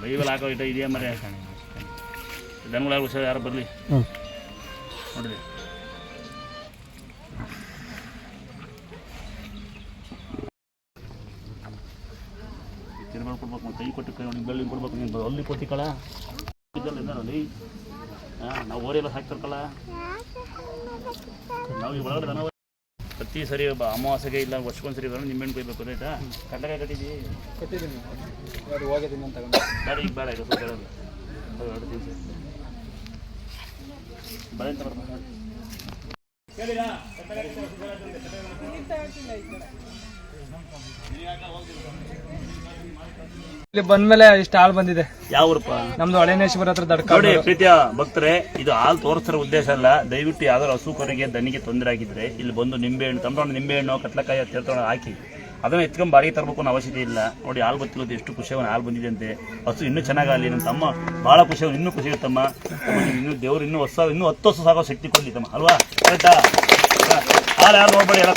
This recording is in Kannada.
ಲೈವಲ್ಲಿ ಹಾಕೋ ಇಟ ಇದೆಯಾ ಮರೆ ದನಗಳಾಗಲು ಹುಷಾರು ಯಾರು ಬರಲಿ ನೋಡಿರಿ. ತಿರುಗಳು ಕೊಡ್ಬೇಕು, ಕೈ ಕೊಟ್ಟು ಕೈ ನೋಡಿ ಬೆಳ್ಳಿ ಕೊಡ್ಬೇಕು. ನೀನು ಅಲ್ಲಿ ಕೊಟ್ಟಿಕಳ ಅಲ್ಲಿ ನಾವು ಓರೆಲ್ಲ ಹಾಕ್ತಿರ್ಕಲ್ಲ ನಾವು ಈ ಒಳಗಡೆ ದನ ಪ್ರತಿ ಸರಿ ಅಮಾವಾಸ್ಯೆಗೆ ಇಲ್ಲ ವರ್ಷಕ್ಕೊಂದ್ಸರಿ ಬರೋಣ ನಿಂಬೆಹಣ್ಣು ಕೊಯ್ಬೇಕು ಆಯ್ತಾ. ಕಡ್ಲೆಕಾಯಿ ಕಟ್ಟಿದ್ದೀವಿ ಬೇಡ ಈಗ ಬೇಡ ಈಗ ಸ್ವಲ್ಪ ಹೇಳೋದು 2 ದಿವಸ ಬಳೆ ಅಂತ ಬರ್ತಾರೆ ಇಲ್ಲಿ ಬಂದ್ಮೇಲೆ ಇಷ್ಟು ಹಾಲು ಬಂದಿದೆ. ಯಾವ ಊರಪ್ಪ? ನಮ್ದು ಹಳೇನೇಶ್ವರ ಹತ್ರ ದಡ್ಕ. ನೋಡಿ ಪ್ರೀತಿಯ ಭಕ್ತರೆ, ಇದು ಹಾಲು ತೋರಿಸ್ತಿರೋ ಉದ್ದೇಶ ಅಲ್ಲ. ದಯವಿಟ್ಟು ಯಾವ್ದಾದ್ರು ಹಸುಕರಿಗೆ ದನಿಗೆ ತೊಂದರೆ ಆಗಿದ್ರೆ ಇಲ್ಲಿ ಬಂದು ನಿಂಬೆಹಣ್ಣು ತಗೊಂಡು ನಿಂಬೆಹಣ್ಣು ಕಟ್ಲಕಾಯಿ ತೆರ್ಕೊಂಡು ಹಾಕಿ ಅದನ್ನ ಎತ್ಕೊಂಡು ಬಾಡಿಗೆ ತರಬೇಕು ಅನ್ನೋ ಅವಶ್ಯಕತೆ ಇಲ್ಲ. ನೋಡಿ ಹಾಲು ಗೊತ್ತಿರೋದು ಎಷ್ಟು ಖುಷಿಯವನ ಹಾಲು ಬಂದಿದೆ ಅಂತೆ. ಹಸು ಇನ್ನೂ ಚೆನ್ನಾಗಲಿ. ನಮ್ಮ ತಮ್ಮ ಭಾಳ ಖುಷಿಯವನು, ಇನ್ನೂ ಖುಷಿ ತಮ್ಮ. ಇನ್ನೂ ದೇವ್ರು ಇನ್ನೂ 10 ವರ್ಷ ಸಾಗೋ ಶಕ್ತಿ ಕೊಡ್ಲಿ ತಮ್ಮ ಅಲ್ವಾ? ಕರೆಕ್ಟಾ? ಹಾಲು ಯಾರು ನೋಡ್ಬೇಡಿ ಎಲ್ಲ